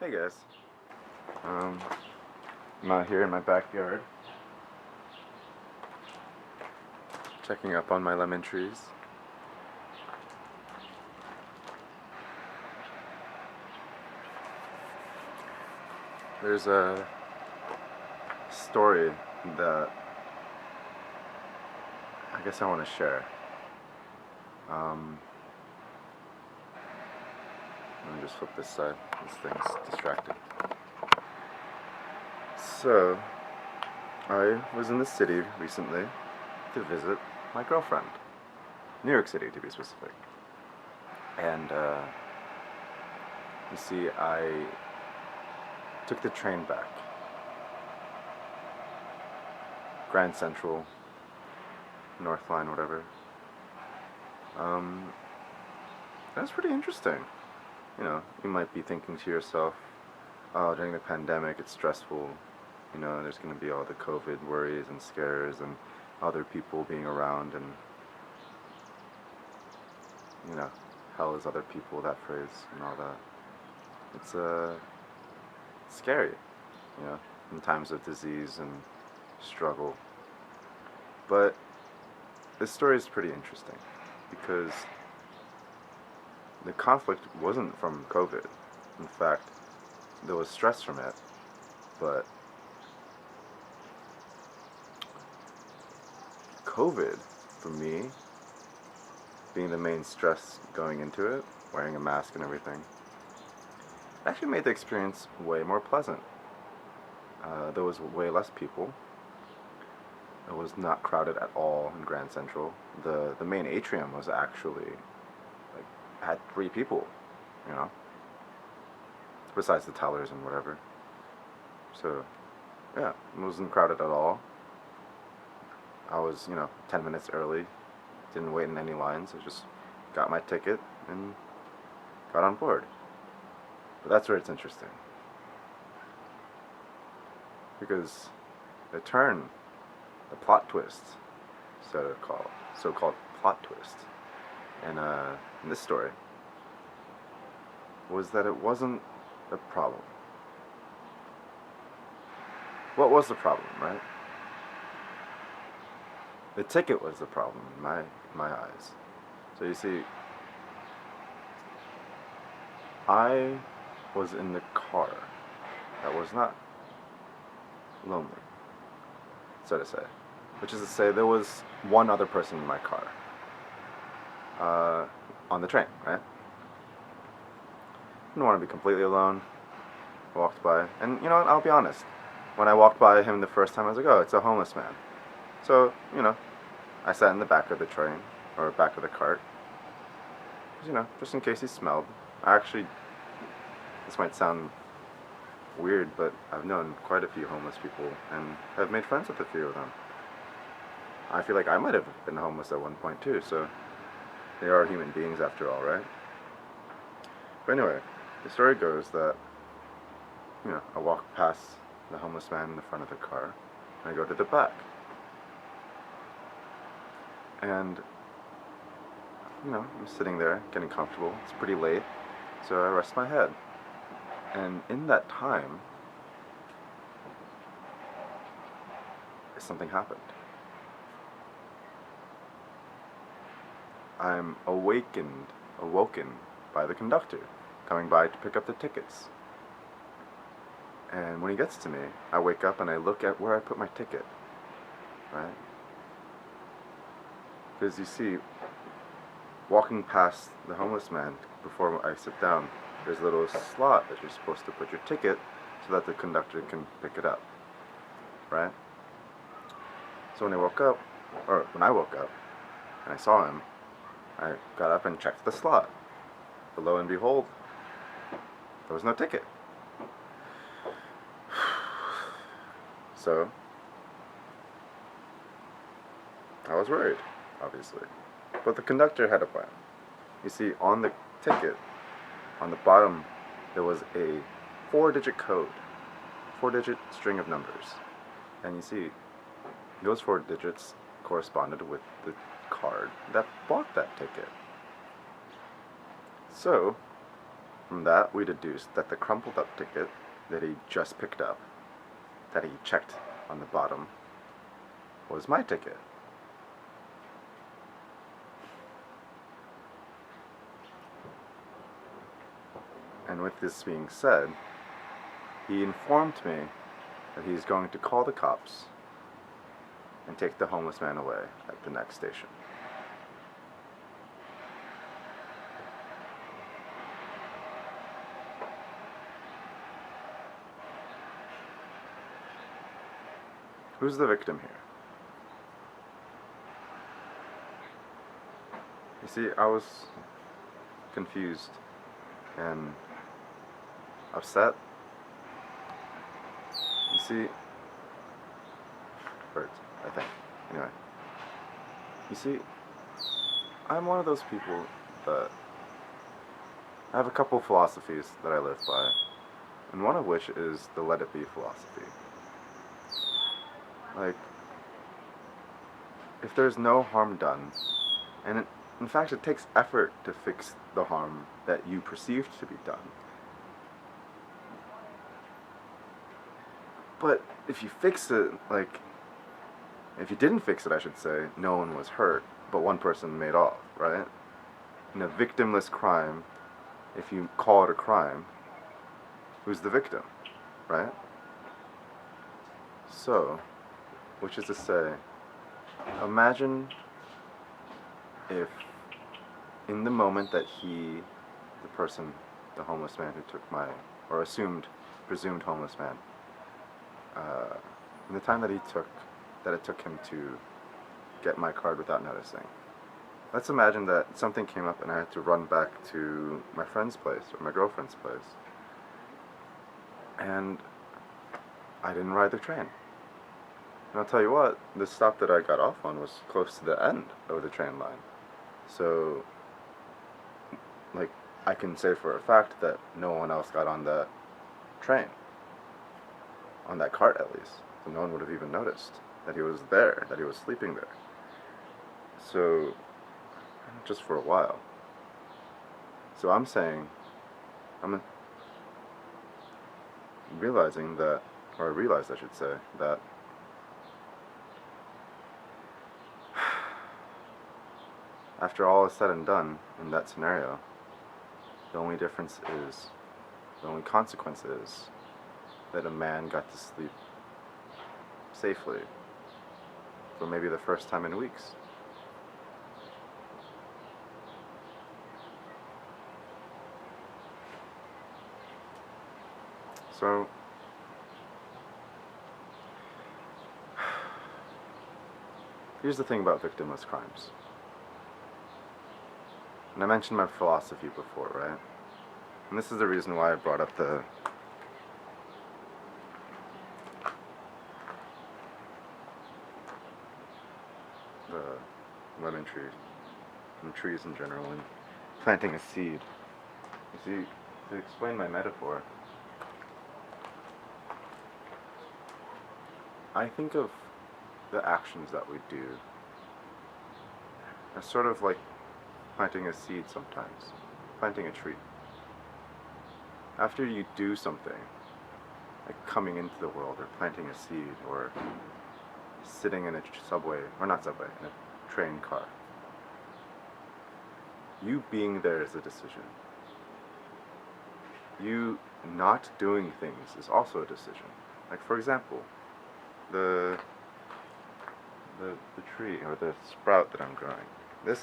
Hey guys, I'm out here in my backyard checking up on my lemon trees. There's a story that I guess I want to share. Um, Let me just flip this side, this thing's distracted. So, I was in the city recently to visit my girlfriend. New York City, to be specific. And, you see, I took the train back. Grand Central, North Line, whatever. That's pretty interesting. You know, you might be thinking to yourself, oh, during the pandemic it's stressful. You know, there's going to be all the COVID worries and scares and other people being around and, you know, hell is other people, that phrase and all that. It's, scary, you know, in times of disease and struggle. But this story is pretty interesting because the conflict wasn't from COVID. In fact, there was stress from it, but COVID, for me, being the main stress going into it, wearing a mask and everything, actually made the experience way more pleasant. There was way less people. It was not crowded at all in Grand Central. The main atrium was actually like had 3 people, you know, besides the tellers and whatever. So yeah, it wasn't crowded at all. I was, 10 minutes early. Didn't wait in any lines. I just got my ticket and got on board. But that's where it's interesting. Because the plot twist, so-called plot twist, in this story, was that it wasn't a problem. What was the problem, right? The ticket was the problem in my eyes. So you see, I was in the car that was not lonely, so to say. Which is to say, there was one other person in my car on the train, right? Didn't want to be completely alone. Walked by, and you know what? I'll be honest. When I walked by him the first time, I was like, "Oh, it's a homeless man." So, I sat in the back of the train or back of the cart, just in case he smelled. This might sound weird, but I've known quite a few homeless people and have made friends with a few of them. I feel like I might have been homeless at one point too, so they are human beings after all, right? But anyway, the story goes that, I walk past the homeless man in the front of the car, and I go to the back. And, I'm sitting there, getting comfortable. It's pretty late, so I rest my head. And in that time, something happened. I'm awoken by the conductor coming by to pick up the tickets. And when he gets to me, I wake up and I look at where I put my ticket, right? Because you see, walking past the homeless man before I sit down, there's a little slot that you're supposed to put your ticket so that the conductor can pick it up, right? So when I woke up and I saw him, I got up and checked the slot. But lo and behold, there was no ticket. So, I was worried, obviously. But the conductor had a plan. You see, on the ticket, on the bottom, there was a 4-digit code, 4-digit string of numbers. And you see, those 4 digits corresponded with the card that bought that ticket. So, From that, we deduced that the crumpled up ticket that he just picked up, that he checked on the bottom, was my ticket. And with this being said, he informed me that he's going to call the cops and take the homeless man away at the next station. Who's the victim here? You see, I was confused and upset. You see, birds, I think. Anyway, you see, I'm one of those people that I have a couple philosophies that I live by, and one of which is the let it be philosophy. Like, if there's no harm done, and in fact it takes effort to fix the harm that you perceived to be done. But if you fix it, like, if you didn't fix it, I should say, no one was hurt, but one person made off, right? In a victimless crime, if you call it a crime, who's the victim, right? So, which is to say, imagine if in the moment that the person, the homeless man who took my, or presumed homeless man, in the time that it took him to get my card without noticing, let's imagine that something came up and I had to run back to my friend's place or my girlfriend's place, and I didn't ride the train. And I'll tell you what, the stop that I got off on was close to the end of the train line. So, like, I can say for a fact that no one else got on that train. On that cart, at least. So no one would have even noticed that he was there, that he was sleeping there. So, just for a while. So I'm saying, I'm realizing that, or I realized, I should say, that after all is said and done in that scenario, the only consequence is that a man got to sleep safely for maybe the first time in weeks. So, here's the thing about victimless crimes. And I mentioned my philosophy before, right? And this is the reason why I brought up the lemon trees and trees in general and planting a seed. You see, to explain my metaphor, I think of the actions that we do as sort of like planting a seed sometimes, planting a tree. After you do something, like coming into the world or planting a seed or sitting in a subway, or not subway, in a train car, you being there is a decision. You not doing things is also a decision. Like, for example, the tree or the sprout that I'm growing. This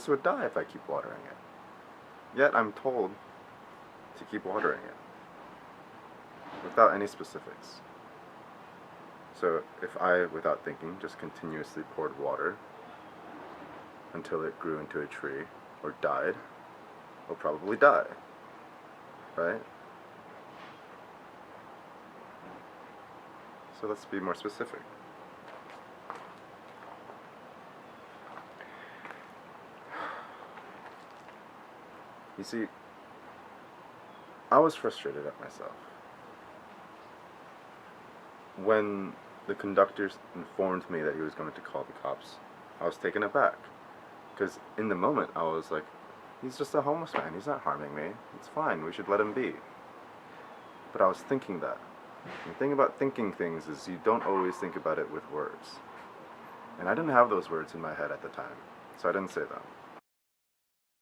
would die if I keep watering it. Yet I'm told to keep watering it without any specifics. So if I, without thinking, just continuously poured water until it grew into a tree or died, it'll probably die, right? So let's be more specific. You see, I was frustrated at myself when the conductor informed me that he was going to call the cops, I was taken aback. Because in the moment, I was like, he's just a homeless man. He's not harming me. It's fine. We should let him be. But I was thinking that. And the thing about thinking things is you don't always think about it with words. And I didn't have those words in my head at the time, so I didn't say them.